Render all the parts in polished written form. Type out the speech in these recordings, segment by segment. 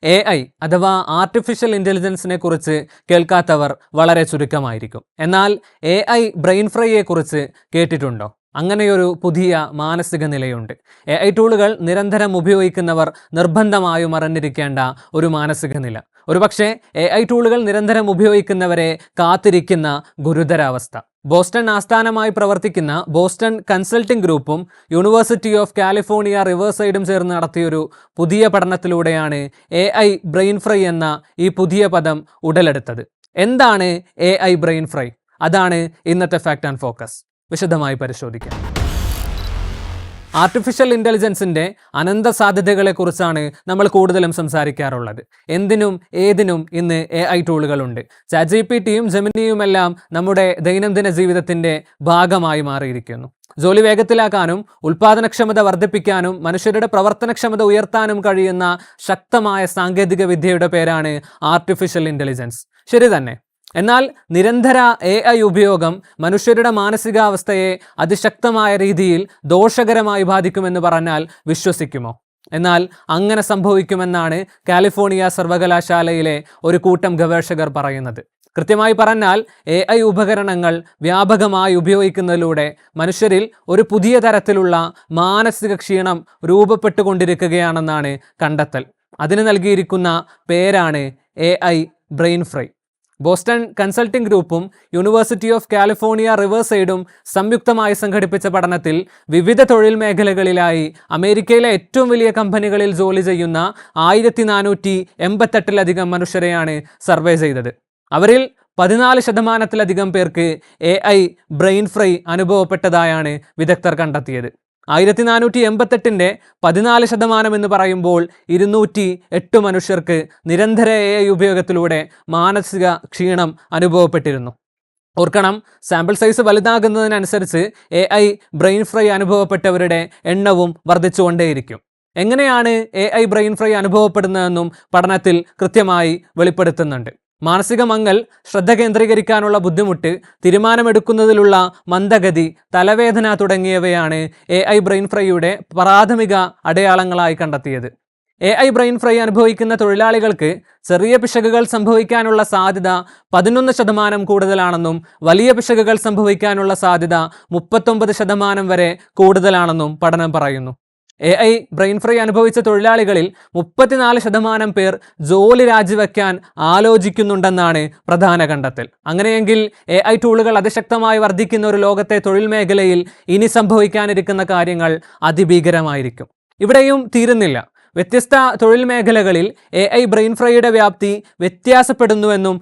AI അഥവാ artificial ഇൻ്റലിജൻസിനെ കുറിച്ച് കേൾക്കാത്തവർ വളരെ ചുരുക്കമായിരിക്കും. എന്നാൽ AI ബ്രെയിൻ ഫ്രൈയെ കുറിച്ച് കേട്ടിട്ടുണ്ടോ? അങ്ങനെയൊരു പുതിയ മാനസിക നിലയുണ്ട്. AI ടൂളുകൾ നിരന്തരം ഉപയോഗിക്കുന്നവർ നിർബന്ധമായും അറിഞ്ഞിരിക്കേണ്ട ഒരു മാനസിക നില. ഒരുപക്ഷെ AI ടൂളുകൾ നിരന്തരം ഉപയോഗിക്കുന്നവരെ കാത്തിരിക്കുന്ന ഗുരുതരാവസ്ഥ. ബോസ്റ്റൺ ആസ്ഥാനമായി പ്രവർത്തിക്കുന്ന ബോസ്റ്റൺ കൺസൾട്ടിംഗ് ഗ്രൂപ്പും യൂണിവേഴ്സിറ്റി ഓഫ് കാലിഫോർണിയ റിവേഴ്സൈഡും ചേർന്ന് നടത്തിയൊരു പുതിയ പഠനത്തിലൂടെയാണ് AI ബ്രെയിൻ ഫ്രൈ എന്ന ഈ പുതിയ പദം ഉടലെടുത്തത്. എന്താണ് AI ബ്രെയിൻ ഫ്രൈ? അതാണ് ഇന്നത്തെ ഫാക്ട് ആൻഡ് ഫോക്കസ്. വിശദമായി പരിശോധിക്കാം. ആർട്ടിഫിഷ്യൽ ഇൻ്റലിജൻസിൻ്റെ അനന്ത സാധ്യതകളെക്കുറിച്ചാണ് നമ്മൾ കൂടുതലും സംസാരിക്കാറുള്ളത്. എന്തിനും ഏതിനും ഇന്ന് AI ടൂളുകളുണ്ട്. ChatGPTയും ജെമിനിയുമെല്ലാം നമ്മുടെ ദൈനംദിന ജീവിതത്തിൻ്റെ ഭാഗമായി മാറിയിരിക്കുന്നു. ജോലി വേഗത്തിലാക്കാനും ഉൽപാദനക്ഷമത വർദ്ധിപ്പിക്കാനും മനുഷ്യരുടെ പ്രവർത്തനക്ഷമത ഉയർത്താനും കഴിയുന്ന ശക്തമായ സാങ്കേതിക വിദ്യയുടെ പേരാണ് ആർട്ടിഫിഷ്യൽ ഇൻ്റലിജൻസ്. ശരി തന്നെ. എന്നാൽ നിരന്തര AI ഉപയോഗം മനുഷ്യരുടെ മാനസികാവസ്ഥയെ അതിശക്തമായ രീതിയിൽ ദോഷകരമായി ബാധിക്കുമെന്ന് പറഞ്ഞാൽ വിശ്വസിക്കുമോ? എന്നാൽ അങ്ങനെ സംഭവിക്കുമെന്നാണ് കാലിഫോർണിയ സർവകലാശാലയിലെ ഒരു കൂട്ടം ഗവേഷകർ പറയുന്നത്. കൃത്യമായി പറഞ്ഞാൽ AI ഉപകരണങ്ങൾ വ്യാപകമായി ഉപയോഗിക്കുന്നതിലൂടെ മനുഷ്യരിൽ ഒരു പുതിയ തരത്തിലുള്ള മാനസിക ക്ഷീണം രൂപപ്പെട്ടുകൊണ്ടിരിക്കുകയാണെന്നാണ് കണ്ടെത്തൽ. അതിന് നൽകിയിരിക്കുന്ന പേരാണ് AI brain fry. Boston consulting ഗ്രൂപ്പും യൂണിവേഴ്സിറ്റി ഓഫ് കാലിഫോർണിയ റിവേഴ്സൈഡും സംയുക്തമായി സംഘടിപ്പിച്ച പഠനത്തിൽ വിവിധ തൊഴിൽ മേഖലകളിലായി അമേരിക്കയിലെ ഏറ്റവും വലിയ കമ്പനികളിൽ ജോലി ചെയ്യുന്ന 1488 മനുഷ്യരെയാണ് സർവേ ചെയ്തത്. അവരിൽ 14% പേർക്ക് AI ബ്രെയിൻ ഫ്രൈ അനുഭവപ്പെട്ടതായാണ് വിദഗ്ധർ കണ്ടെത്തിയത്. 1488 14% എന്ന് പറയുമ്പോൾ 208 മനുഷ്യർക്ക് നിരന്തര AI ഉപയോഗത്തിലൂടെ മാനസിക ക്ഷീണം അനുഭവപ്പെട്ടിരുന്നു. ഓർക്കണം, സാമ്പിൾ സൈസ് വലുതാകുന്നതിനനുസരിച്ച് AI ബ്രെയിൻ ഫ്രൈ അനുഭവപ്പെട്ടവരുടെ എണ്ണവും വർദ്ധിച്ചുകൊണ്ടേയിരിക്കും. എങ്ങനെയാണ് AI ബ്രെയിൻ ഫ്രൈ അനുഭവപ്പെടുന്നതെന്നും പഠനത്തിൽ കൃത്യമായി വെളിപ്പെടുത്തുന്നുണ്ട്. മാനസിക മങ്ങൽ, ശ്രദ്ധ കേന്ദ്രീകരിക്കാനുള്ള ബുദ്ധിമുട്ട്, തീരുമാനമെടുക്കുന്നതിലുള്ള മന്ദഗതി, തലവേദന തുടങ്ങിയവയാണ് AI ബ്രെയിൻ ഫ്രൈയുടെ പ്രാഥമിക അടയാളങ്ങളായി കണ്ടെത്തിയത്. AI ബ്രെയിൻ ഫ്രൈ അനുഭവിക്കുന്ന തൊഴിലാളികൾക്ക് ചെറിയ പിശകുകൾ സംഭവിക്കാനുള്ള സാധ്യത 11% കൂടുതലാണെന്നും വലിയ പിശകുകൾ സംഭവിക്കാനുള്ള സാധ്യത 39% വരെ കൂടുതലാണെന്നും പഠനം പറയുന്നു. AI ബ്രെയിൻ ഫ്രൈ അനുഭവിച്ച തൊഴിലാളികളിൽ 34% പേർ ജോലി രാജിവെക്കാൻ ആലോചിക്കുന്നുണ്ടെന്നാണ് പ്രധാന കണ്ടെത്തൽ. അങ്ങനെയെങ്കിൽ AI ടൂളുകൾ അതിശക്തമായി വർദ്ധിക്കുന്ന ഒരു ലോകത്തെ തൊഴിൽ മേഖലയിൽ ഇനി സംഭവിക്കാനിരിക്കുന്ന കാര്യങ്ങൾ അതിഭീകരമായിരിക്കും. ഇവിടെയും തീരുന്നില്ല. വ്യത്യസ്ത തൊഴിൽ മേഖലകളിൽ AI ബ്രെയിൻ ഫ്രൈയുടെ വ്യാപ്തി വ്യത്യാസപ്പെടുന്നുവെന്നും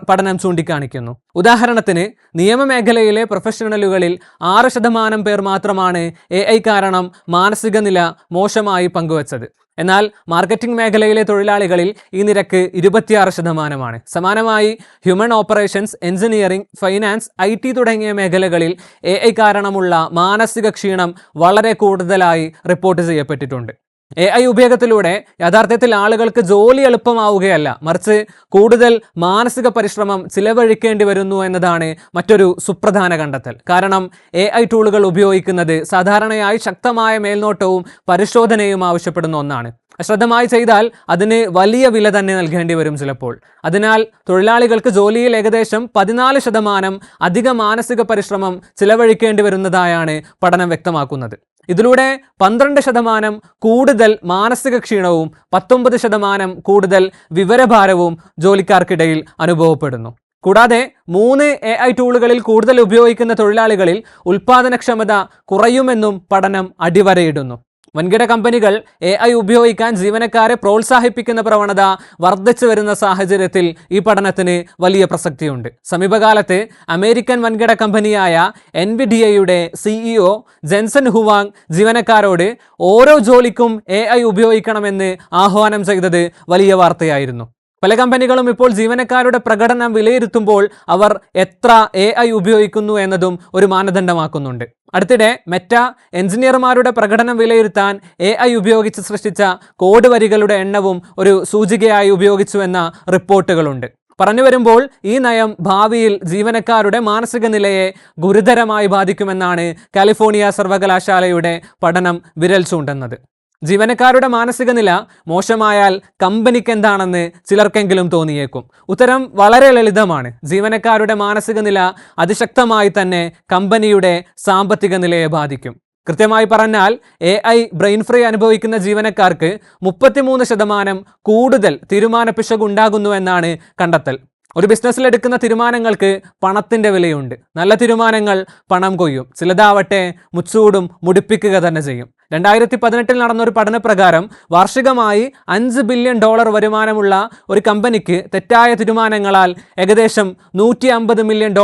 പഠനം ചൂണ്ടിക്കാണിക്കുന്നു. ഉദാഹരണത്തിന്, നിയമമേഖലയിലെ പ്രൊഫഷണലുകളിൽ 6% പേർ മാത്രമാണ് AI കാരണം മാനസിക നില മോശമായി പങ്കുവച്ചത്. എന്നാൽ മാർക്കറ്റിംഗ് മേഖലയിലെ തൊഴിലാളികളിൽ ഈ നിരക്ക് 26%. സമാനമായി human operations, engineering, finance, IT തുടങ്ങിയ മേഖലകളിൽ AI കാരണമുള്ള മാനസിക ക്ഷീണം വളരെ കൂടുതലായി റിപ്പോർട്ട് ചെയ്യപ്പെട്ടിട്ടുണ്ട്. AI ഉപയോഗത്തിലൂടെ യഥാർത്ഥത്തിൽ ആളുകൾക്ക് ജോലി എളുപ്പമാവുകയല്ല, മറിച്ച് കൂടുതൽ മാനസിക പരിശ്രമം ചിലവഴിക്കേണ്ടി വരുന്നു എന്നതാണ് മറ്റൊരു സുപ്രധാന കണ്ടെത്തൽ. കാരണം AI ടൂളുകൾ ഉപയോഗിക്കുന്നത് സാധാരണയായി ശക്തമായ മേൽനോട്ടവും പരിശോധനയും ആവശ്യപ്പെടുന്ന ഒന്നാണ്. അശ്രദ്ധമായി ചെയ്താൽ അതിന് വലിയ വില തന്നെ നൽകേണ്ടി വരും ചിലപ്പോൾ. അതിനാൽ തൊഴിലാളികൾക്ക് ജോലിയിൽ ഏകദേശം 14% അധിക മാനസിക പരിശ്രമം ചിലവഴിക്കേണ്ടി വരുന്നതായാണ് പഠനം വ്യക്തമാക്കുന്നത്. ഇതിലൂടെ 12% കൂടുതൽ മാനസിക ക്ഷീണവും 19% കൂടുതൽ വിവരഭാരവും ജോലിക്കാർക്കിടയിൽ അനുഭവപ്പെടുന്നു. കൂടാതെ 3 AI ടൂളുകളിൽ കൂടുതൽ ഉപയോഗിക്കുന്ന തൊഴിലാളികളിൽ ഉൽപാദനക്ഷമത കുറയുമെന്നും പഠനം അടിവരയിടുന്നു. വൻകിട കമ്പനികൾ AI ഉപയോഗിക്കാൻ ജീവനക്കാരെ പ്രോത്സാഹിപ്പിക്കുന്ന പ്രവണത വർദ്ധിച്ചു വരുന്ന സാഹചര്യത്തിൽ ഈ പഠനത്തിന് വലിയ പ്രസക്തിയുണ്ട്. സമീപകാലത്ത് അമേരിക്കൻ വൻകിട കമ്പനിയായ NVIDIAയുടെ CEO ജെൻസൺ ഹുവാങ് ജീവനക്കാരോട് ഓരോ ജോലിക്കും AI ഉപയോഗിക്കണമെന്ന് ആഹ്വാനം ചെയ്തത് വലിയ വാർത്തയായിരുന്നു. പല കമ്പനികളും ഇപ്പോൾ ജീവനക്കാരുടെ പ്രകടനം വിലയിരുത്തുമ്പോൾ അവർ എത്ര AI ഉപയോഗിക്കുന്നു എന്നതും ഒരു മാനദണ്ഡമാക്കുന്നുണ്ട്. അടുത്തിടെ മെറ്റ എഞ്ചിനീയർമാരുടെ പ്രകടനം വിലയിരുത്താൻ AI ഉപയോഗിച്ച് സൃഷ്ടിച്ച കോഡ് വരികളുടെ എണ്ണവും ഒരു സൂചികയായി ഉപയോഗിച്ചുവെന്ന റിപ്പോർട്ടുകളുണ്ട്. പറഞ്ഞു വരുമ്പോൾ ഈ നയം ഭാവിയിൽ ജീവനക്കാരുടെ മാനസിക നിലയെ ഗുരുതരമായി ബാധിക്കുമെന്നാണ് കാലിഫോർണിയ സർവകലാശാലയുടെ പഠനം വിരൽ ചൂണ്ടുന്നത്. ജീവനക്കാരുടെ മാനസിക നില മോശമായാൽ കമ്പനിക്ക് എന്താണെന്ന് ചിലർക്കെങ്കിലും തോന്നിയേക്കും. ഉത്തരം വളരെ ലളിതമാണ്. ജീവനക്കാരുടെ മാനസിക നില അതിശക്തമായി തന്നെ കമ്പനിയുടെ സാമ്പത്തിക നിലയെ ബാധിക്കും. കൃത്യമായി പറഞ്ഞാൽ AI ബ്രെയിൻ ഫ്രീ അനുഭവിക്കുന്ന ജീവനക്കാർക്ക് 33% കൂടുതൽ തീരുമാന പിശകുണ്ടാകുന്നു എന്നാണ് കണ്ടെത്തൽ. ഒരു ബിസിനസ്സിൽ എടുക്കുന്ന തീരുമാനങ്ങൾക്ക് പണത്തിൻ്റെ വിലയുണ്ട്. നല്ല തീരുമാനങ്ങൾ പണം കൊയ്യും, ചിലതാവട്ടെ മുച്ചൂടും മുടിപ്പിക്കുക തന്നെ ചെയ്യും. 2018 നടന്ന ഒരു പഠനപ്രകാരം വാർഷികമായി $5 ബില്യൺ വരുമാനമുള്ള ഒരു കമ്പനിക്ക് തെറ്റായ തീരുമാനങ്ങളാൽ ഏകദേശം $150 മില്യൺ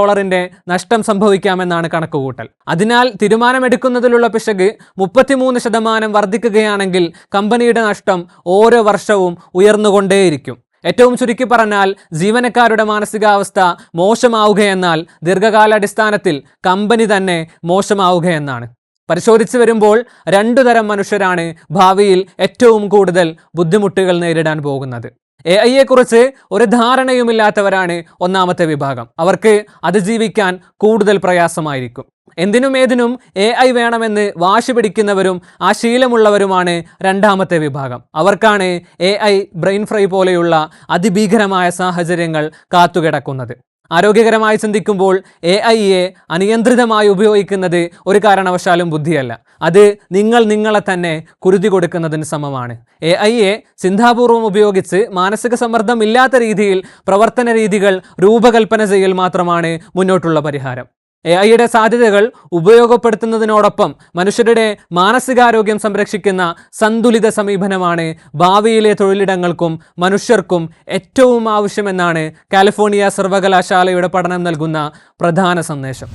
നഷ്ടം സംഭവിക്കാമെന്നാണ് കണക്കുകൂട്ടൽ. അതിനാൽ തീരുമാനമെടുക്കുന്നതിലുള്ള പിശക് 33% വർദ്ധിക്കുകയാണെങ്കിൽ കമ്പനിയുടെ നഷ്ടം ഓരോ വർഷവും ഉയർന്നുകൊണ്ടേയിരിക്കും. ഏറ്റവും ചുരുക്കി പറഞ്ഞാൽ ജീവനക്കാരുടെ മാനസികാവസ്ഥ മോശമാവുകയെന്നാൽ ദീർഘകാലാടിസ്ഥാനത്തിൽ കമ്പനി തന്നെ മോശമാവുകയെന്നാണ്. പരിശോധിച്ച് വരുമ്പോൾ 2 തരം മനുഷ്യരാണ് ഭാവിയിൽ ഏറ്റവും കൂടുതൽ ബുദ്ധിമുട്ടുകൾ നേരിടാൻ പോകുന്നത്. AI-യെക്കുറിച്ച് ഒരു ധാരണയുമില്ലാത്തവരാണ് ഒന്നാമത്തെ വിഭാഗം. അവർക്ക് അതിജീവിക്കാൻ കൂടുതൽ പ്രയാസമായിരിക്കും. എന്തിനും ഏതിനും AI വേണമെന്ന് വാശി പിടിക്കുന്നവരും ആ ശീലമുള്ളവരുമാണ് രണ്ടാമത്തെ വിഭാഗം. അവർക്കാണ് AI ബ്രെയിൻ ഫ്രൈ പോലെയുള്ള അതിഭീകരമായ സാഹചര്യങ്ങൾ കാത്തുകിടക്കുന്നത്. ആരോഗ്യകരമായി ചിന്തിക്കുമ്പോൾ AI-യെ അനിയന്ത്രിതമായി ഉപയോഗിക്കുന്നത് ഒരു കാരണവശാലും ബുദ്ധിയല്ല. അത് നിങ്ങളെ തന്നെ കുരുതി കൊടുക്കുന്നതിന് സമമാണ്. AI-യെ ചിന്താപൂർവം ഉപയോഗിച്ച് മാനസിക സമ്മർദ്ദം ഇല്ലാത്ത രീതിയിൽ പ്രവർത്തന രീതികൾ രൂപകൽപ്പന ചെയ്യൽ മാത്രമാണ് മുന്നോട്ടുള്ള പരിഹാരം. AI-യുടെ സാധ്യതകൾ ഉപയോഗപ്പെടുത്തുന്നതിനോടൊപ്പം മനുഷ്യരുടെ മാനസികാരോഗ്യം സംരക്ഷിക്കുന്ന സന്തുലിത സമീപനമാണ് ഭാവിയിലെ തൊഴിലിടങ്ങൾക്കും മനുഷ്യർക്കും ഏറ്റവും ആവശ്യമെന്നാണ് കാലിഫോർണിയ സർവകലാശാലയുടെ പഠനം നൽകുന്ന പ്രധാന സന്ദേശം.